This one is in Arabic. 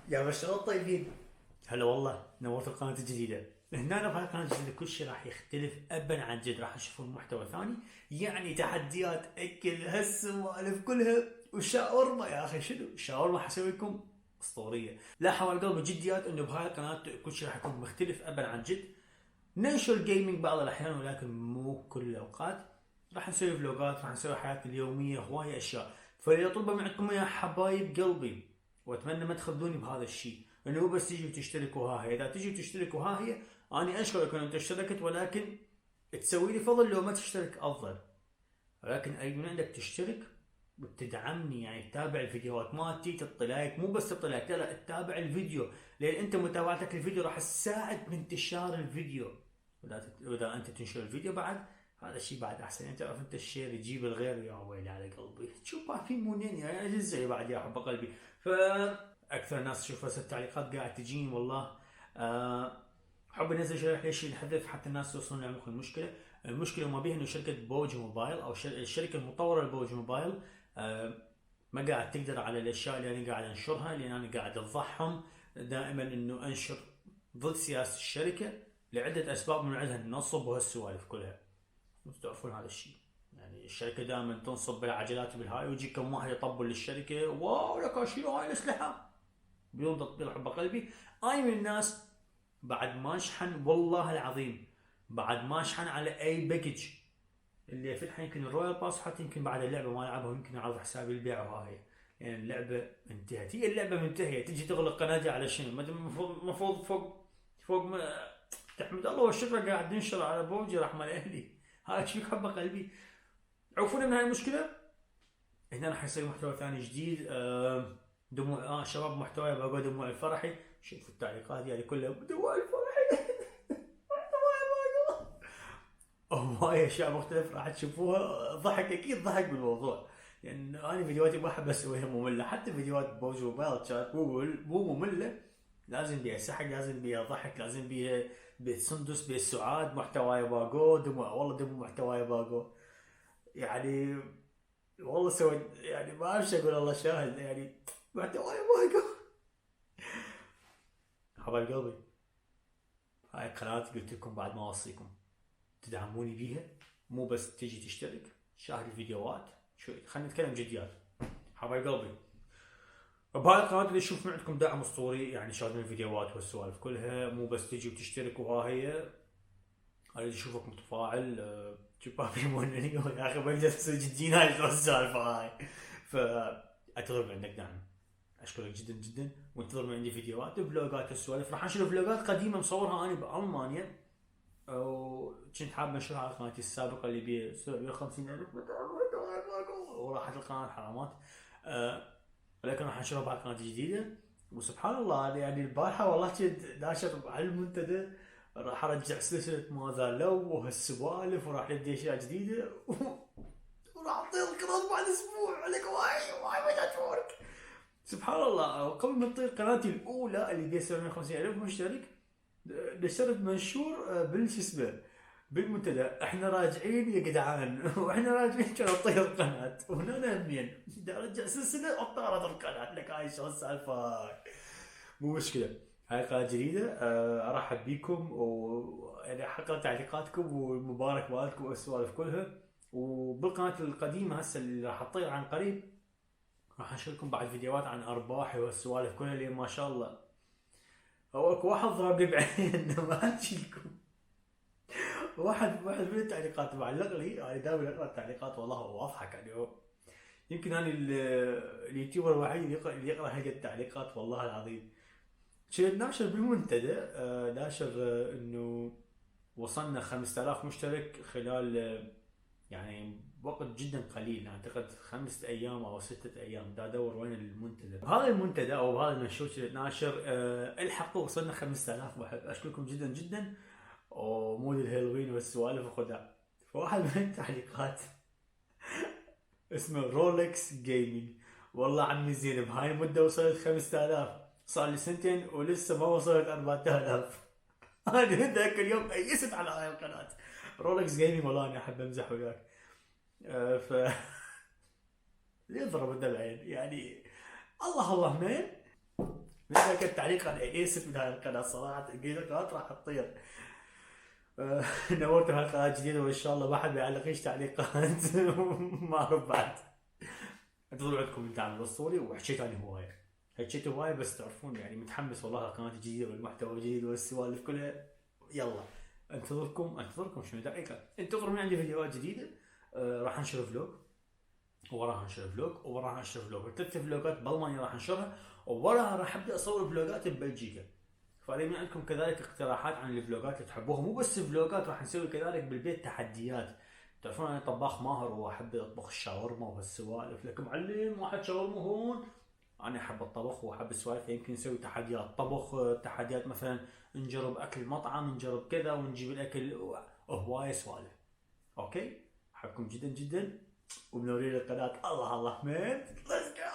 يا بشر الطيبين، هلا والله نورت القناة الجديدة. هنا بهاي القناة الجديدة كل شيء راح يختلف أبا عن جد، راح تشوفون محتوى ثاني، يعني تحديات أكل هالسوالف كلها. وشاورما يا أخي، شنو الشاورما حسوي لكم أسطورية. لا حوال قلبي جديات إنه بهاي القناة كل شيء راح يكون مختلف أبا عن جد. ننشر جيمنج بعض الأحيان ولكن مو كل الأوقات. راح نسوي فلوجات، راح نسوي حياتنا اليومية، هواية أشياء. فاللي أطلبه منكم يا حبايب قلبي، واتمنى ما تخذوني بهذا الشيء، انه مو بس تجي وتشتركوا ها هي. اذا تجي وتشتركوا ها هي، اني اشكرك ان انت اشتركت، ولكن تسوي لي فضل لو ما تشترك افضل. ولكن اريد من عندك تشترك وتدعمني، يعني تتابع الفيديوهات مالتي، تعطي لايك، مو بس تعطي لايك، لا تتابع الفيديو، لان انت متابعتك للفيديو راح تساعد بانتشار الفيديو. واذا انت تنشر الفيديو بعد، هذا الشيء بعد احسن. يعني تعرف انت الشير يجيب الغير، يا ويلي على قلبي. شوف ما في منين يعني جزء بعد يا حب قلبي. فاكثر ناس تشوف هسه التعليقات قاعد تجيني والله. حب انزل شرح ليش نحذف حتى الناس توصلون لعمق المشكله. المشكله ما بيها انه شركه بوج موبايل او الشركه المطوره لبوج موبايل ما قاعد تقدر على الاشياء اللي انا قاعد انشرها، لان انا قاعد افضحهم دائما انه انشر ضد سياسه الشركه لعده اسباب، من عندها النصب وهالسوالف كلها. انتم تعرفون هذا الشيء. يعني الشركه دائما تنصب بالعجلات بالهاي، ويجي كم واحد يطبل للشركه، واو لك شنو هاي الاسلحه بدون تطبيل. حب قلبي اي من الناس بعد ما اشحن والله العظيم، بعد ما اشحن على اي باكج اللي يفتح يمكن الرويال باس، حتى يمكن بعد اللعبه ما العبها، يمكن اعرض حسابي البيع وهاي. يعني اللعبه انتهت، هي اللعبه منتهيه. تجي تغلق قناتي على شنو؟ المفروض فوق ما تحمد الله والشكر قاعد ننشر على بوجي رحمه اهلي. هاي شو حب قلبي. عوفونا من هاي المشكله. هنا راح يصير محتوى ثاني جديد. دموع شباب محتوى بقول دموع الفرحي. شوفوا التعليقات يعني كلها دموع الفرحي. هواي اشياء مختلفة راح تشوفوها. ضحك اكيد، ضحك بالموضوع. يعني انا فيديوهاتي ما احب اسويها مملة، حتى فيديوهات بوز موبايل كانت مو مملة. لازم بيها سحق، لازم بيها ضحك، لازم بيها بيت سندس، بيت سعاد، محتواي باقو دموع، والله دموع محتواي باقو. يعني والله سويت، يعني ما اعرف اقول، الله شاهد يعني محتواي باقو. حبايب قلبي، هاي القناة قلت لكم بعد ما اوصيكم تدعموني بيها، مو بس تجي تشترك، شاهد الفيديوهات. شو خلينا نتكلم جديات. حبايب قلبي، بهاي القناة اللي تشوف عندكم دعم اسطوري، يعني شاهدين الفيديوهات والسوالف كلها، مو بس تجي وتشترك وها هي. اريد اشوفك متفاعل. شوف ما في مهنني يا اخي، بقدر تصير جديين، هاي شو السالفة هاي. فاعتذر من عندك دعم. اشكرك جدا جدا، وانتظر من عندي فيديوهات وفلوجات والسوالف. راح انشر فلوجات قديمه مصورها انا بالمانيا، وكنت حاب انشرها على قناتي السابقه اللي بيها 750 الف وراحت القناه حرامات. أه ولكن راح انشرها على قناتي الجديده. وسبحان الله يعني البارحه والله كنت ناشر على المنتدى، راح ارجع سلسله ماذا لو وهالسوالف، وراح ندي اشياء جديده. وراح اعطي القناه بعد اسبوع لك. واي واي ما سبحان الله. قبل ما تطير قناتي الاولى اللي بيها 750 الف مشترك، نشرت منشور بالش اسمه بالمنتدى، احنا راجعين يا جدعان. واحنا راجعين كان تطير القناه، وهنا همين بدي ارجع سلسله وطارت القناه. لك هاي شو السالفه. مو مشكله، هاي قناه جديده. ارحب بيكم، ويعني حقرا تعليقاتكم والمبارك مالتكم والسوالف كلها. وبالقناه القديمه هسه اللي راح تطير عن قريب، راح انشر بعد فيديوهات عن ارباحي والسوالف كلها، اللي ما شاء الله هو اكو واحد ضربني بعين. ما احكي لكم. واحد من التعليقات معلق لي، انا دائما اقرا التعليقات والله واضحك يعني. هو يمكن انا اليوتيوبر الوحيد اللي يقرا هيك التعليقات والله العظيم. شيء ناشر بالمنتدى، ناشر انه وصلنا 5000 مشترك خلال يعني وقت جدا قليل، اعتقد 5 ايام او 6 ايام. دا ادور وين المنتدى. بهذا المنتدى او بهذا المنشور اللي ناشر الحقوا وصلنا 5000 واحد. اشكركم جدا جدا. ومود الهالوين والسوالف وخدع. فواحد من التعليقات اسمه رولكس جيمنج، والله عمي زين بهاي المده وصلت 5000، صار لي سنتين ولسه ما وصلت 4000. انا ذاك اليوم ايست على هاي القناه رولكس جيمنج. والله انا احب امزح وياك. ف ليه ضرب الدلعين يعني. الله الله مين. مثل كان تعليق على ايس من هاي القناه صراحه، القناه راح تطير. نورت هالقناه الجديده، وان شاء الله ما حد يعلقيش تعليقات. ما اعرف بعد. انتظروا عندكم الدعم الاسطوري، وحكيت انا هوايه، حكيت هوايه، بس تعرفون يعني متحمس والله القناه الجديده والمحتوى الجديد والسوالف كلها. يلا انتظركم شنو دقيقه، انتظروا من عندي فيديوهات جديده. راح انشر فلوج، ووراها انشر فلوج، ووراها انشر فلوج، 3 فلوجات بالمانيا راح انشرها، ووراها راح ابدا اصور فلوجات ببلجيكا. فاذا من عندكم كذلك اقتراحات عن الفلوجات اللي تحبوها، مو بس فلوجات، راح نسوي كذلك بالبيت تحديات. تعرفون انا طباخ ماهر واحب اطبخ الشاورما وهالسوالف، لكم معلم واحد شاورما هون. انا احب الطبخ واحب السوالف، يمكن نسوي تحديات طبخ، تحديات مثلا نجرب اكل مطعم، نجرب كذا ونجيب الاكل، هوايه سوالف. اوكي، احبكم جدا جدا، ومنورين القناه. الله الله مان، ليتس جو.